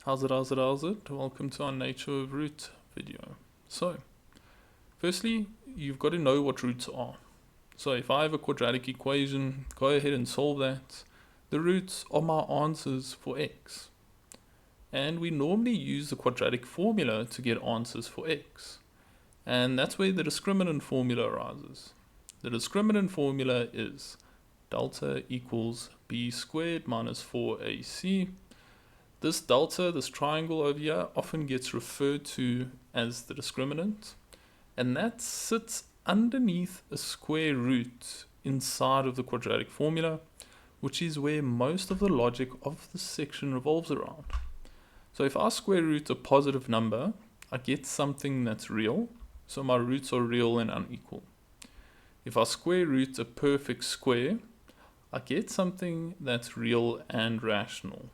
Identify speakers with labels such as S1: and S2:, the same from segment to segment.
S1: How's it? Welcome to our nature of root video. So, firstly, you've got to know what roots are. So if I have a quadratic equation, go ahead and solve that. The roots are my answers for x. And we normally use the quadratic formula to get answers for x. And that's where the discriminant formula arises. The discriminant formula is delta equals b squared minus 4ac. This delta, this triangle over here, often gets referred to as the discriminant, and that sits underneath a square root inside of the quadratic formula, which is where most of the logic of this section revolves around. So if I square root a positive number, I get something that's real, so my roots are real and unequal. If I square root a perfect square, I get something that's real and rational.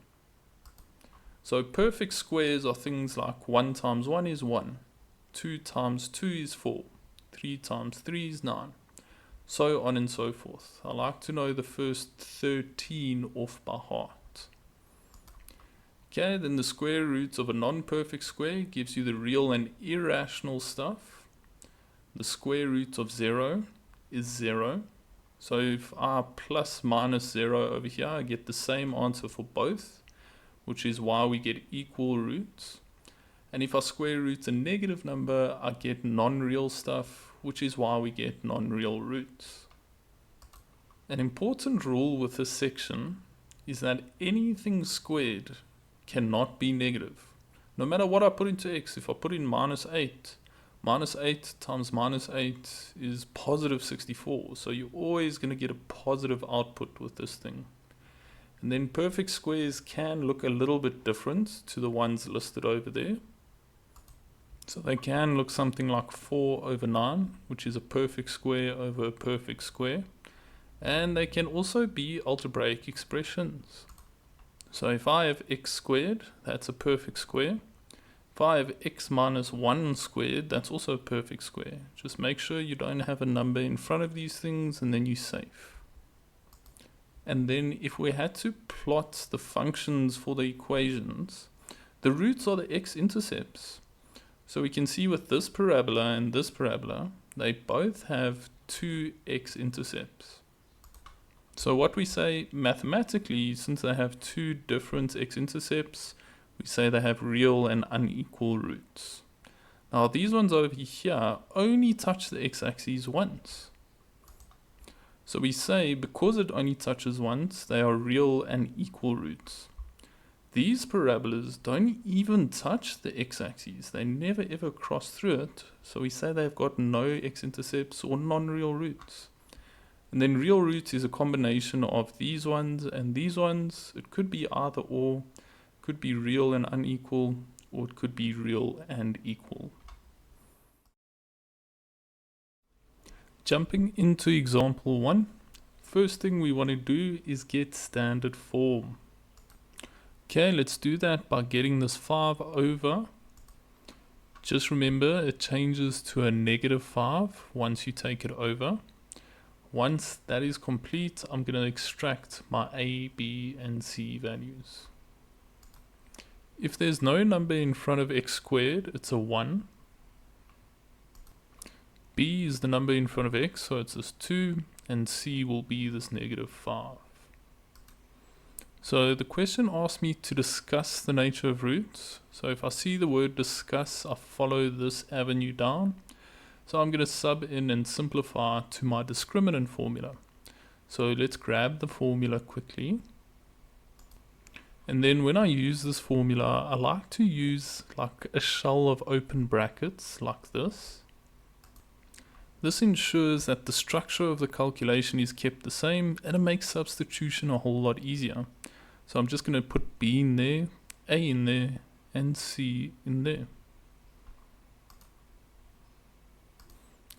S1: So perfect squares are things like 1 times 1 is 1, 2 times 2 is 4, 3 times 3 is 9, so on and so forth. I like to know the first 13 off by heart. Okay, then the square root of a non-perfect square gives you the real and irrational stuff. The square root of 0 is 0. So if I plus minus 0 over here, I get the same answer for both, which is why we get equal roots. And if I square root a negative number, I get non-real stuff, which is why we get non-real roots. An important rule with this section is that anything squared cannot be negative. No matter what I put into x, if I put in minus 8 times minus 8 is positive 64. So you're always going to get a positive output with this thing. And then perfect squares can look a little bit different to the ones listed over there. So they can look something like 4 over 9, which is a perfect square over a perfect square. And they can also be algebraic expressions. So if I have x squared, that's a perfect square. If I have x minus 1 squared, that's also a perfect square. Just make sure you don't have a number in front of these things and then you're safe. And then if we had to plot the functions for the equations, the roots are the x-intercepts. So we can see with this parabola and this parabola, they both have two x-intercepts. So what we say mathematically, since they have two different x-intercepts, we say they have real and unequal roots. Now these ones over here only touch the x-axis once. So we say, because it only touches once, they are real and equal roots. These parabolas don't even touch the x-axis. They never ever cross through it. So we say they've got no x-intercepts or non-real roots. And then real roots is a combination of these ones and these ones. It could be either or. It could be real and unequal, or it could be real and equal. Jumping into example 1, first thing we want to do is get standard form. Okay, let's do that by getting this 5 over. Just remember, it changes to a negative 5 once you take it over. Once that is complete, I'm going to extract my a, b, and c values. If there's no number in front of x squared, it's a 1. B is the number in front of x, so it's this 2, and c will be this negative 5. So the question asks me to discuss the nature of roots. So if I see the word discuss, I follow this avenue down. So I'm going to sub in and simplify to my discriminant formula. So let's grab the formula quickly. And then when I use this formula, I like to use like a shell of open brackets like this. This ensures that the structure of the calculation is kept the same, and it makes substitution a whole lot easier. So I'm just going to put B in there, A in there, and C in there.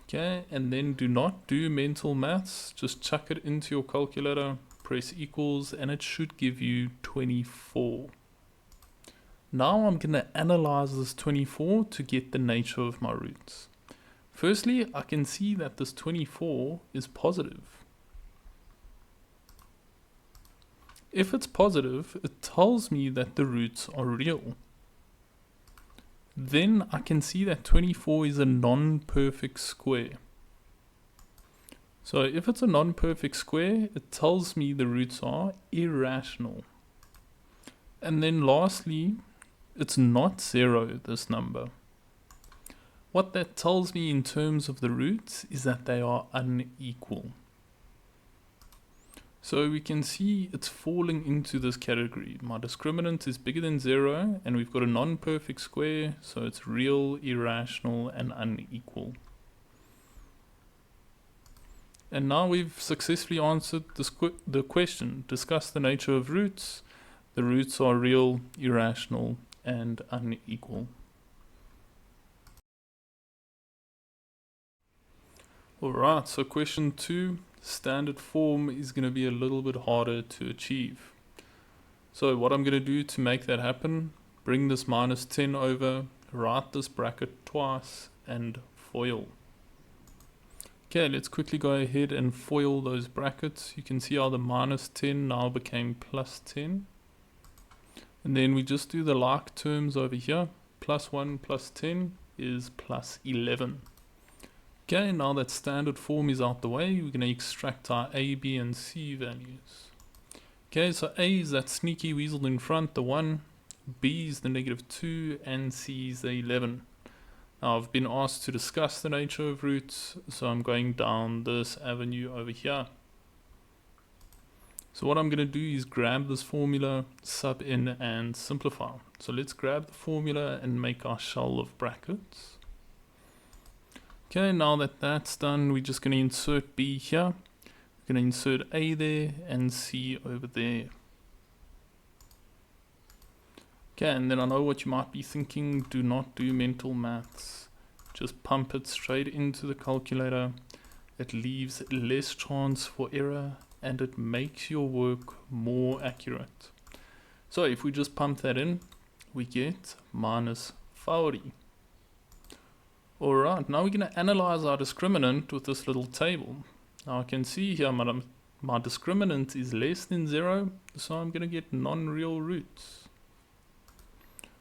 S1: Okay, and then do not do mental maths, just chuck it into your calculator, press equals, and it should give you 24. Now I'm going to analyze this 24 to get the nature of my roots. Firstly, I can see that this 24 is positive. If it's positive, it tells me that the roots are real. Then I can see that 24 is a non-perfect square. So if it's a non-perfect square, it tells me the roots are irrational. And then lastly, it's not 0, this number. What that tells me in terms of the roots is that they are unequal. So we can see it's falling into this category. My discriminant is bigger than 0, and we've got a non-perfect square, so it's real, irrational, and unequal. And now we've successfully answered the question. Discuss the nature of roots. The roots are real, irrational, and unequal. Alright, so question 2. Standard form is going to be a little bit harder to achieve. So what I'm going to do to make that happen, bring this minus 10 over, write this bracket twice, and FOIL. Okay, let's quickly go ahead and FOIL those brackets. You can see how the minus 10 now became plus 10. And then we just do the like terms over here. Plus 1 plus 10 is plus 11. Okay, now that standard form is out the way, we're going to extract our A, B, and C values. Okay, so A is that sneaky weasel in front, the 1. B is the negative 2, and C is the 11. Now I've been asked to discuss the nature of roots, so I'm going down this avenue over here. So what I'm going to do is grab this formula, sub in, and simplify. So let's grab the formula and make our shell of brackets. Okay, now that that's done, we're just going to insert B here. We're going to insert A there and C over there. Okay, and then I know what you might be thinking. Do not do mental maths. Just pump it straight into the calculator. It leaves less chance for error and it makes your work more accurate. So if we just pump that in, we get minus 40. Alright, now we're going to analyze our discriminant with this little table. Now I can see here my discriminant is less than 0, so I'm going to get non-real roots.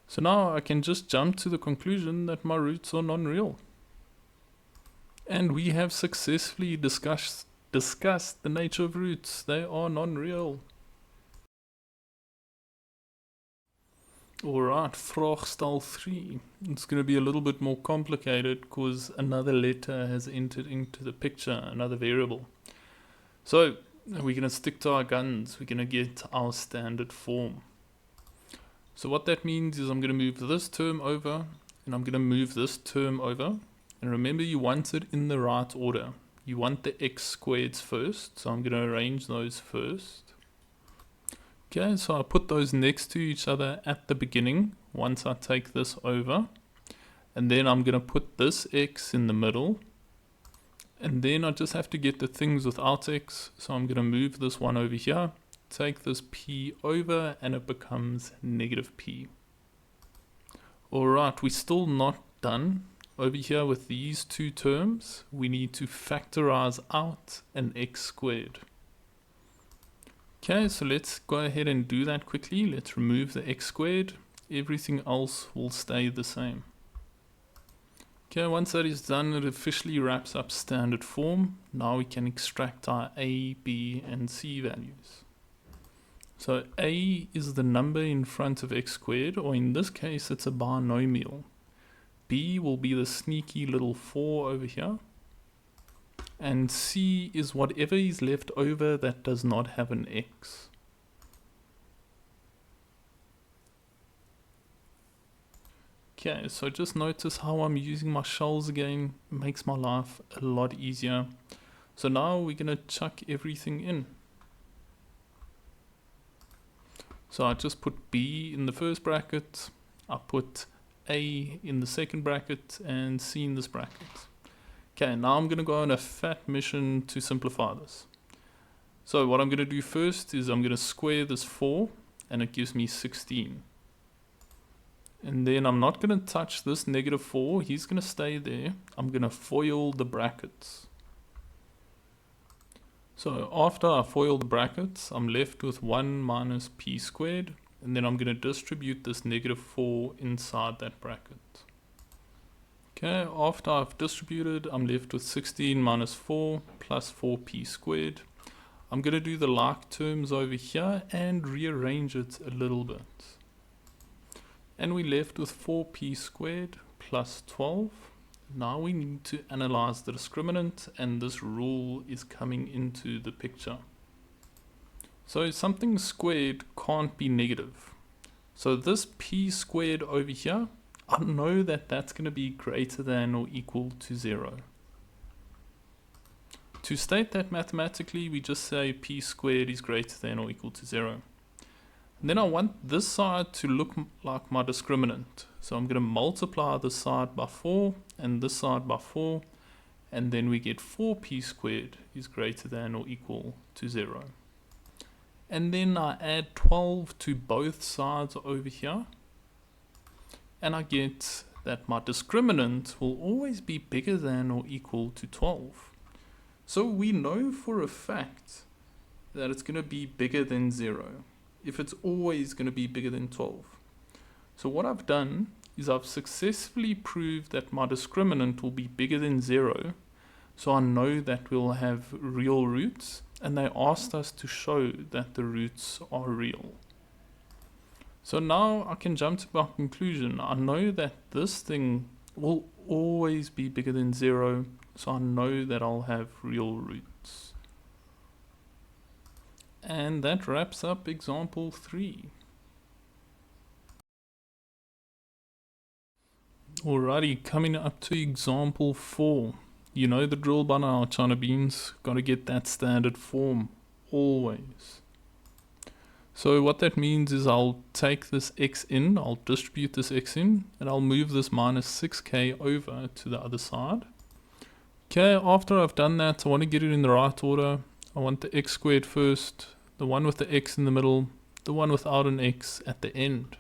S1: So now I can just jump to the conclusion that my roots are non-real. And we have successfully discussed the nature of roots. They are non-real. Alright, vraagstel 3. It's going to be a little bit more complicated because another letter has entered into the picture, another variable. So we're going to stick to our guns. We're going to get our standard form. So what that means is I'm going to move this term over and I'm going to move this term over. And remember, you want it in the right order. You want the x squareds first, so I'm going to arrange those first. Okay, so I put those next to each other at the beginning once I take this over. And then I'm going to put this x in the middle. And then I just have to get the things without x. So I'm going to move this one over here, take this p over, and it becomes negative p. Alright, we're still not done. Over here with these two terms, we need to factorize out an x squared. Okay, so let's go ahead and do that quickly. Let's remove the x squared. Everything else will stay the same. Okay, once that is done, it officially wraps up standard form. Now we can extract our A, B, and C values. So A is the number in front of x squared, or in this case, it's a binomial. B will be the sneaky little 4 over here. And C is whatever is left over that does not have an x. Okay, so just notice how I'm using my shells again. It makes my life a lot easier. So now we're going to chuck everything in. So I just put B in the first bracket. I put A in the second bracket and C in this bracket. Okay, now I'm going to go on a fat mission to simplify this. So what I'm going to do first is I'm going to square this 4 and it gives me 16. And then I'm not going to touch this negative 4, he's going to stay there. I'm going to FOIL the brackets. So after I FOIL the brackets, I'm left with 1 minus p squared, and then I'm going to distribute this negative 4 inside that bracket. Okay, after I've distributed, I'm left with 16 minus 4 plus 4p squared. I'm going to do the like terms over here and rearrange it a little bit. And we're left with 4p squared plus 12. Now we need to analyze the discriminant, and this rule is coming into the picture. So something squared can't be negative. So this p squared over here, I know that that's going to be greater than or equal to 0. To state that mathematically, we just say p squared is greater than or equal to 0. And then I want this side to look like my discriminant. So I'm going to multiply this side by 4 and this side by 4. And then we get 4p squared is greater than or equal to 0. And then I add 12 to both sides over here. And I get that my discriminant will always be bigger than or equal to 12. So we know for a fact that it's going to be bigger than 0 if it's always going to be bigger than 12. So what I've done is I've successfully proved that my discriminant will be bigger than 0. So I know that we'll have real roots, and they asked us to show that the roots are real. So now I can jump to my conclusion. I know that this thing will always be bigger than 0, so I know that I'll have real roots. And that wraps up example 3. Alrighty, coming up to example 4. You know the drill by now, China beans. Gotta get that standard form, always. So what that means is I'll take this x in, I'll distribute this x in, and I'll move this minus 6k over to the other side. Okay, after I've done that, I want to get it in the right order. I want the x squared first, the one with the x in the middle, the one without an x at the end.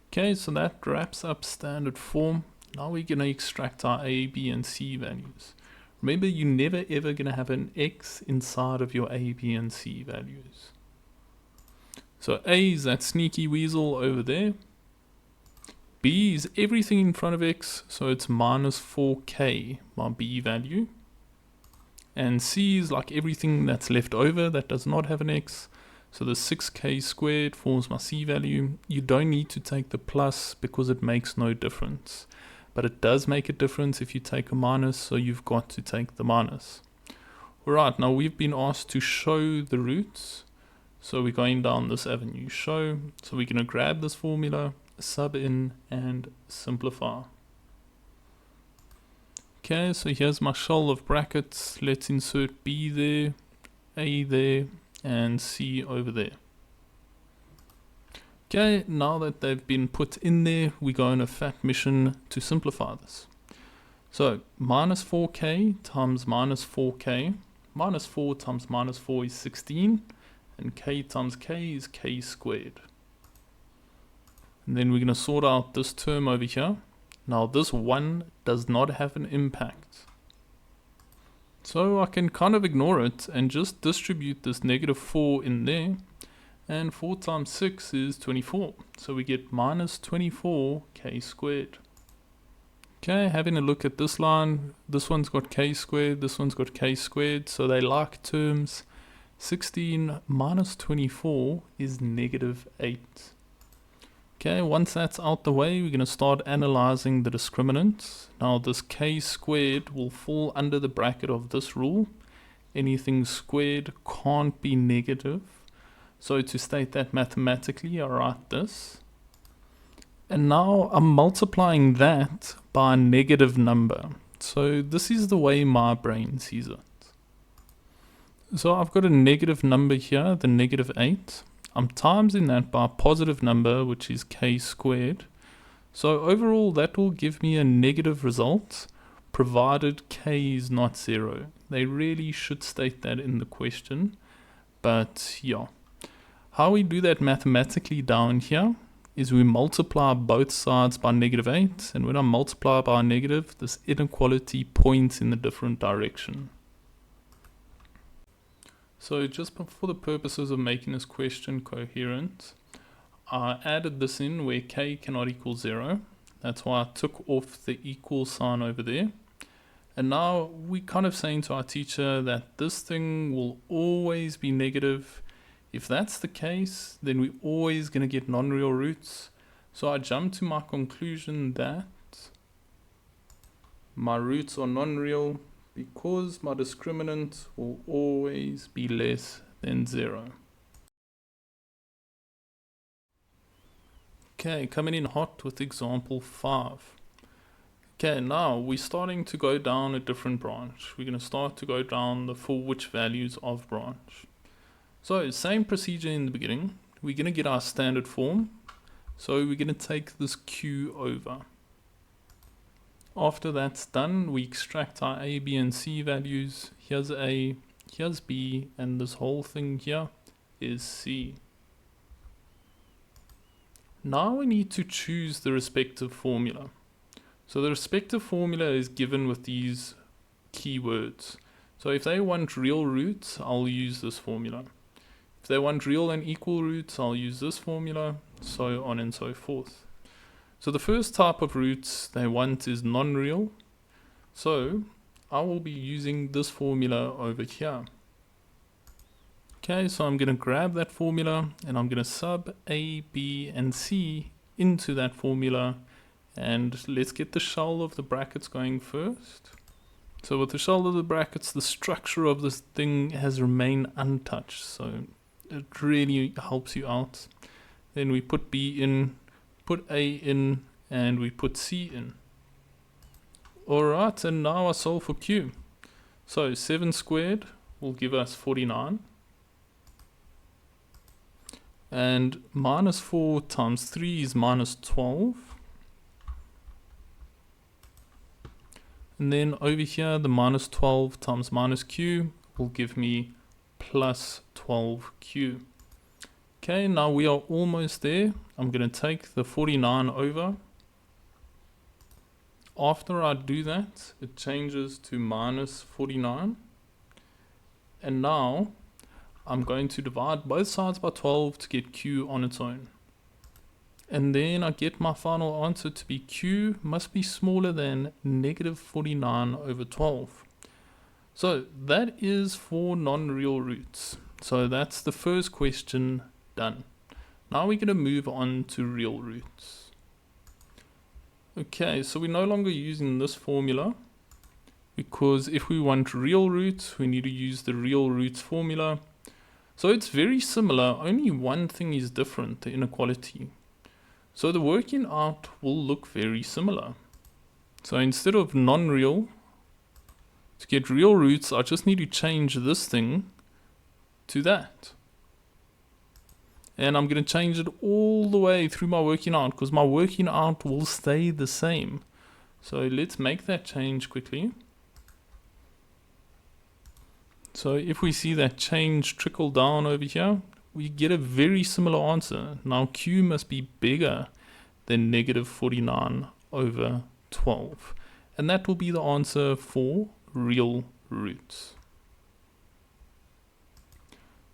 S1: Okay, so that wraps up standard form. Now we're going to extract our a, b, and c values. Remember, you're never ever going to have an x inside of your a, b, and c values. So a is that sneaky weasel over there. B is everything in front of x, so it's minus 4k, my b value. And c is like everything that's left over that does not have an x. So the 6k squared forms my c value. You don't need to take the plus because it makes no difference. But it does make a difference if you take a minus, so you've got to take the minus. Alright, now we've been asked to show the roots. So we're going down this avenue, show. So we're going to grab this formula, sub in, and simplify. Okay, so here's my shell of brackets. Let's insert b there, a there, and c over there. Okay, now that they've been put in there, we go on a fat mission to simplify this. So minus 4k times minus 4k, minus 4 times minus 4 is 16, and k times k is k squared. And then we're going to sort out this term over here. Now this 1 does not have an impact. So I can kind of ignore it and just distribute this negative 4 in there. And 4 times 6 is 24. So we get minus 24k squared. Okay, having a look at this line. This one's got k squared, this one's got k squared. So they like terms. 16 minus 24 is negative 8. Okay, once that's out the way, we're going to start analyzing the discriminants. Now this k squared will fall under the bracket of this rule. Anything squared can't be negative. So to state that mathematically, I write this. And now I'm multiplying that by a negative number. So this is the way my brain sees it. So I've got a negative number here, the negative 8. I'm timesing that by a positive number, which is k squared. So overall, that will give me a negative result, provided k is not 0. They really should state that in the question. But yeah. How we do that mathematically down here is we multiply both sides by negative 8. And when I multiply by a negative, this inequality points in a different direction. So just for the purposes of making this question coherent, I added this in where k cannot equal 0. That's why I took off the equal sign over there. And now we're kind of saying to our teacher that this thing will always be negative. If that's the case, then we're always going to get non-real roots. So I jump to my conclusion that my roots are non-real because my discriminant will always be less than 0. Okay, coming in hot with example 5. Okay, now we're starting to go down a different branch. We're going to start to go down the for which values of branch. So same procedure in the beginning. We're going to get our standard form. So we're going to take this q over. After that's done, we extract our a, b, and c values. Here's a, here's b, and this whole thing here is c. Now we need to choose the respective formula. So the respective formula is given with these keywords. So if they want real roots, I'll use this formula. If they want real and equal roots, I'll use this formula, so on and so forth. So the first type of roots they want is non-real. So I will be using this formula over here. Okay, so I'm going to grab that formula and I'm going to sub a, b, and c into that formula. And let's get the shell of the brackets going first. So with the shell of the brackets, the structure of this thing has remained untouched. So it really helps you out. Then we put b in, put a in, and we put c in. Alright, and now I solve for q. So 7 squared will give us 49. And minus 4 times 3 is minus 12. And then over here, the minus 12 times minus q will give me plus 12q. Okay, now we are almost there. I'm going to take the 49 over. After I do that, it changes to minus 49. And now I'm going to divide both sides by 12 to get q on its own. And then I get my final answer to be q must be smaller than negative 49 over 12. So that is for non-real roots. So that's the first question done. Now we're going to move on to real roots. Okay, so we're no longer using this formula because if we want real roots, we need to use the real roots formula. So it's very similar, only one thing is different, the inequality. So the working out will look very similar. So instead of non-real, to get real roots, I just need to change this thing to that. And I'm going to change it all the way through my working out because my working out will stay the same. So let's make that change quickly. So if we see that change trickle down over here, we get a very similar answer. Now q must be bigger than negative 49 over 12. And that will be the answer for real roots.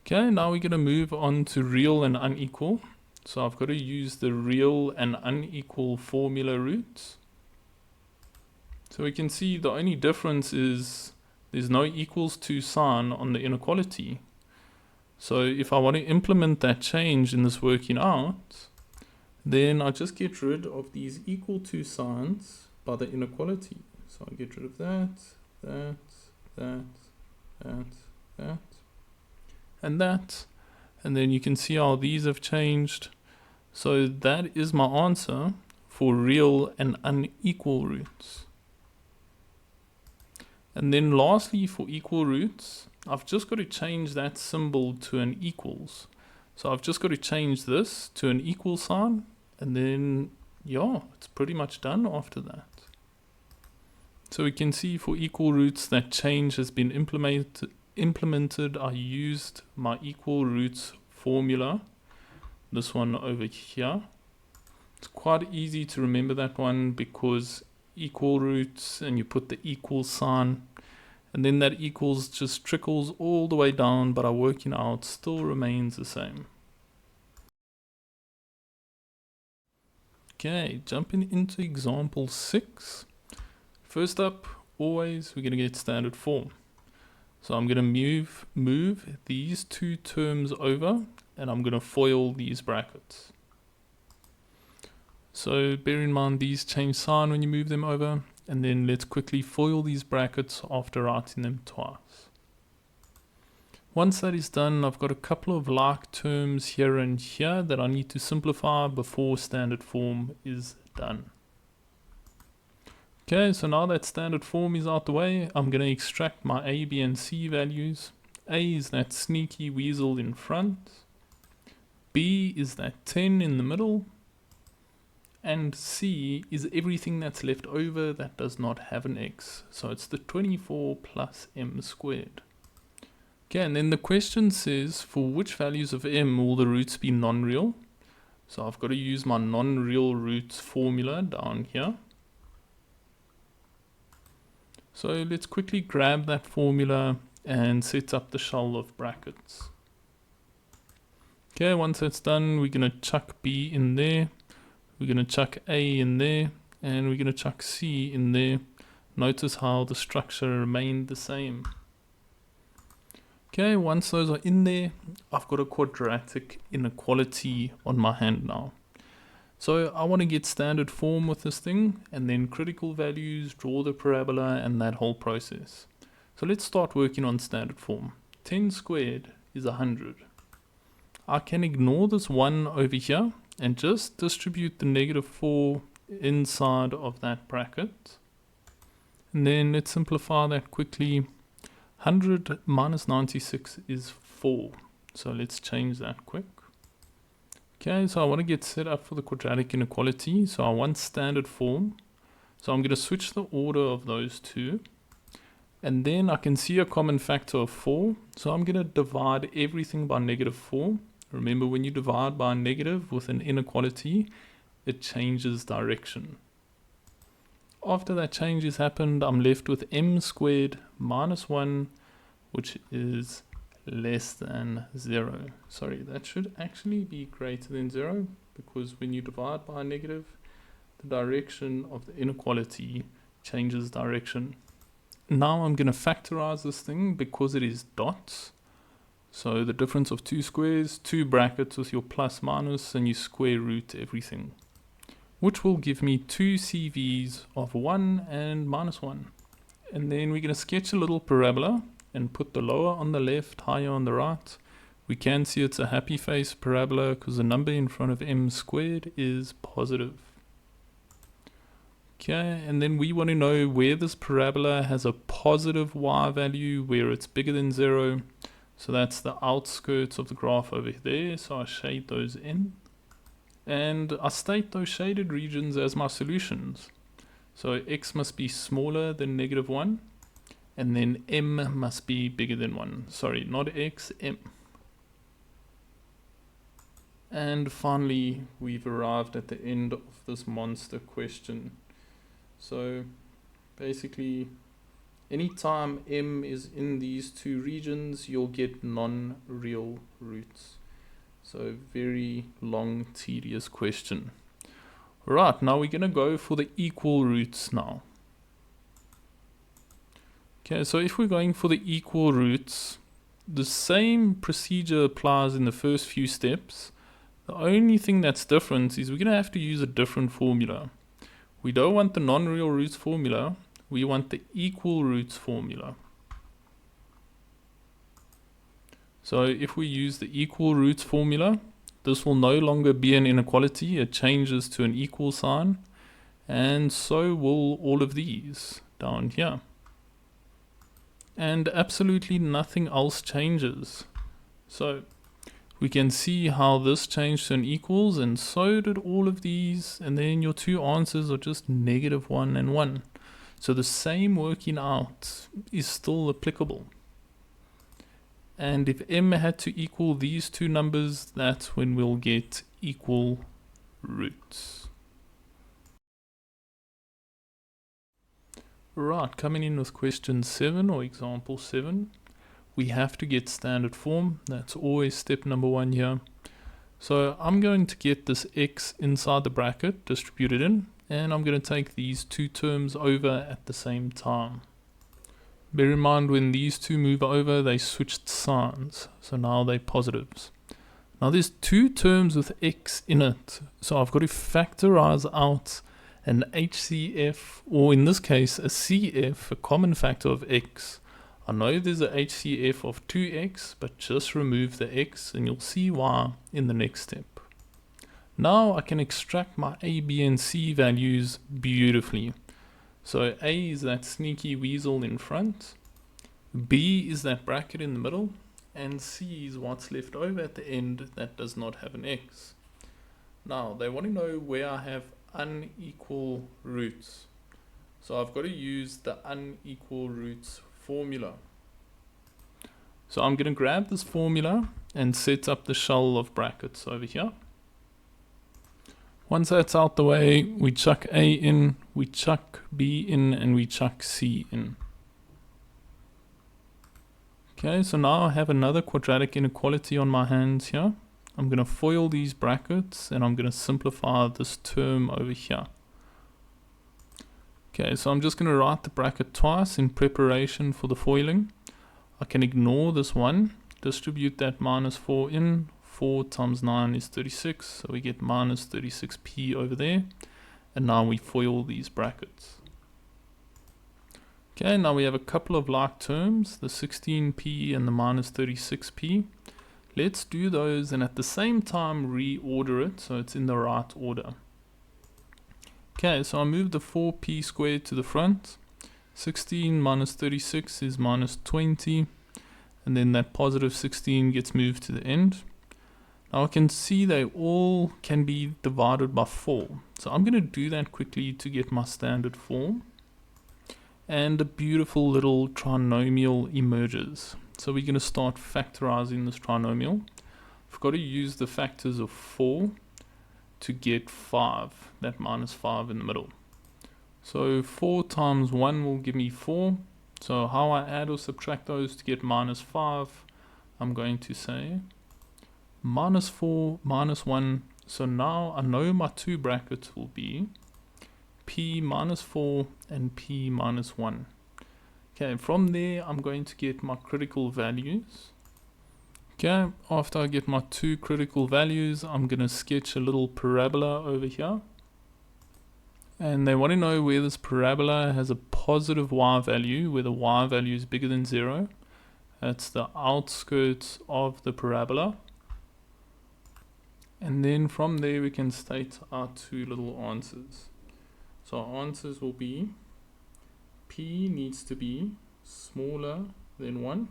S1: Okay, now we're going to move on to real and unequal. So I've got to use the real and unequal formula roots. So we can see the only difference is there's no equals to sign on the inequality. So if I want to implement that change in this working out, then I just get rid of these equal to signs by the inequality. So I get rid of that, and that. And then you can see how these have changed. So that is my answer for real and unequal roots. And then lastly, for equal roots, I've just got to change that symbol to an equals. So I've just got to change this to an equal sign. And then, yeah, it's pretty much done after that. So we can see for equal roots that change has been implemented. I used my equal roots formula. This one over here. It's quite easy to remember that one because equal roots and you put the equal sign And then that equals just trickles all the way down, but our working out still remains the same. Okay, jumping into example 6. First up, always we're going to get standard form. So I'm going to move these two terms over, and I'm going to FOIL these brackets. So bear in mind these change sign when you move them over, and then let's quickly FOIL these brackets after writing them twice. Once that is done, I've got a couple of like terms here and here that I need to simplify before standard form is done. Okay, so now that standard form is out the way, I'm going to extract my A, B, and C values. A is that sneaky weasel in front. B is that 10 in the middle. And C is everything that's left over that does not have an x. So it's the 24 plus m squared. Okay, and then the question says, for which values of m will the roots be non-real? So I've got to use my non-real roots formula down here. So let's quickly grab that formula and set up the shell of brackets. Okay, once that's done, we're going to chuck b in there. We're going to chuck a in there. And we're going to chuck c in there. Notice how the structure remained the same. Okay, once those are in there, I've got a quadratic inequality on my hand now. So I want to get standard form with this thing, and then critical values, draw the parabola, and that whole process. So let's start working on standard form. 10 squared is 100. I can ignore this 1 over here, and just distribute the -4 inside of that bracket. And then let's simplify that quickly. 100 minus 96 is 4. So let's change that quick. Okay, so I want to get set up for the quadratic inequality. So I want standard form. So I'm going to switch the order of those two. And then I can see a common factor of 4. So I'm going to divide everything by -4. Remember, when you divide by a negative with an inequality, it changes direction. After that change has happened, I'm left with m squared minus 1, which is less than 0. Sorry, that should actually be greater than 0, because when you divide by a negative, the direction of the inequality changes direction. Now I'm going to factorize this thing because it is dots. So the difference of two squares, two brackets with your plus minus, and you square root everything, which will give me two CVs of 1 and -1. And then we're going to sketch a little parabola and put the lower on the left, higher on the right. We can see it's a happy face parabola because the number in front of m squared is positive. Okay, and then we want to know where this parabola has a positive y value, where it's bigger than 0. So that's the outskirts of the graph over there. So I shade those in. And I state those shaded regions as my solutions. So x must be smaller than -1. And then m must be bigger than 1. Sorry, not x, m. And finally, we've arrived at the end of this monster question. So basically, anytime m is in these two regions, you'll get non-real roots. So very long, tedious question. Right, now we're going to go for the equal roots now. Okay, so if we're going for the equal roots, the same procedure applies in the first few steps. The only thing that's different is we're going to have to use a different formula. We don't want the non-real roots formula, we want the equal roots formula. So if we use the equal roots formula, this will no longer be an inequality, it changes to an equal sign, and so will all of these down here. And absolutely nothing else changes. So we can see how this changed to an equals, and so did all of these, and then your two answers are just -1 and 1. So the same working out is still applicable. And if m had to equal these two numbers, that's when we'll get equal roots. Right, coming in with question 7 or example 7, we have to get standard form. That's always step number 1 here. So I'm going to get this x inside the bracket distributed in, and I'm going to take these two terms over at the same time. Bear in mind, when these two move over, they switched signs, so now they're positives. Now there's two terms with x in it, so I've got to factorize out an HCF, or in this case a CF, a common factor of x. I know there's a HCF of 2x, but just remove the x and you'll see why in the next step. Now I can extract my a, b and c values beautifully. So a is that sneaky weasel in front, b is that bracket in the middle, and c is what's left over at the end that does not have an x. Now they want to know where I have unequal roots. So I've got to use the unequal roots formula. So I'm going to grab this formula and set up the shell of brackets over here. Once that's out the way, we chuck a in, we chuck b in, and we chuck c in. Okay, so now I have another quadratic inequality on my hands here. I'm going to FOIL these brackets and I'm going to simplify this term over here. Okay, so I'm just going to write the bracket twice in preparation for the foiling. I can ignore this one, distribute that minus 4 in. 4 times 9 is 36, so we get minus 36p over there. And now we FOIL these brackets. Okay, now we have a couple of like terms, the 16p and the minus 36p. Let's do those and at the same time reorder it so it's in the right order. Okay, so I move the 4p squared to the front. 16 minus 36 is minus 20. And then that positive 16 gets moved to the end. Now I can see they all can be divided by 4. So I'm going to do that quickly to get my standard form. And a beautiful little trinomial emerges. So we're going to start factorizing this trinomial. I've got to use the factors of 4 to get 5, that minus 5 in the middle. So 4 times 1 will give me 4. So how I add or subtract those to get minus 5, I'm going to say minus 4 minus 1. So now I know my two brackets will be p minus 4 and p minus 1. Okay, from there I'm going to get my critical values. Okay, after I get my two critical values, I'm going to sketch a little parabola over here. And they want to know where this parabola has a positive y value, where the y value is bigger than 0. That's the outskirts of the parabola. And then from there we can state our two little answers. So our answers will be p needs to be smaller than 1,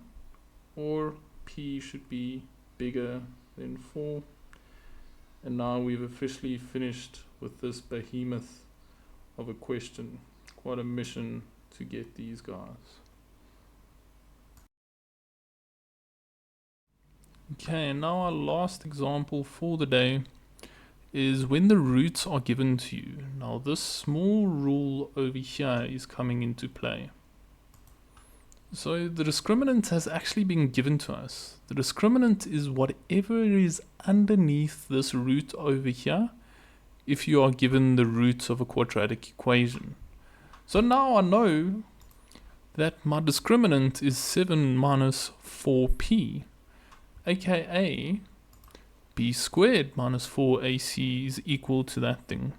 S1: or p should be bigger than 4. And now we've officially finished with this behemoth of a question. Quite a mission to get these guys. Okay, and now our last example for the day is when the roots are given to you. Now this small rule over here is coming into play. So the discriminant has actually been given to us. The discriminant is whatever is underneath this root over here if you are given the roots of a quadratic equation. So now I know that my discriminant is 7 minus 4p, aka b squared minus 4ac is equal to that thing.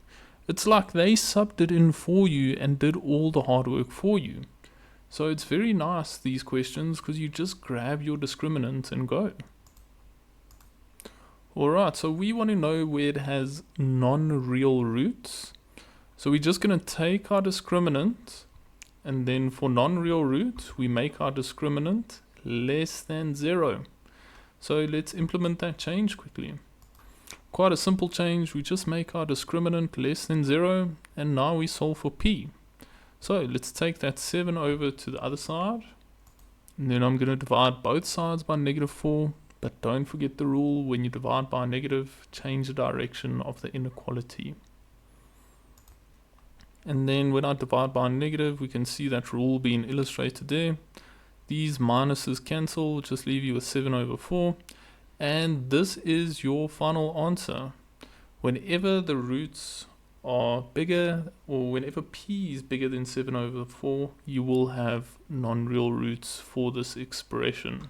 S1: It's like they subbed it in for you and did all the hard work for you. So it's very nice, these questions, because you just grab your discriminant and go. Alright, so we want to know where it has non-real roots. So we're just going to take our discriminant, and then for non-real root, we make our discriminant less than 0. So let's implement that change quickly. Quite a simple change. We just make our discriminant less than 0, and now we solve for p. So let's take that 7 over to the other side, and then I'm going to divide both sides by negative 4. But don't forget the rule, when you divide by a negative, change the direction of the inequality. And then when I divide by negative, we can see that rule being illustrated there. These minuses cancel, just leave you with 7 over 4. And this is your final answer. Whenever the roots are bigger, or whenever p is bigger than 7 over 4, you will have non-real roots for this expression.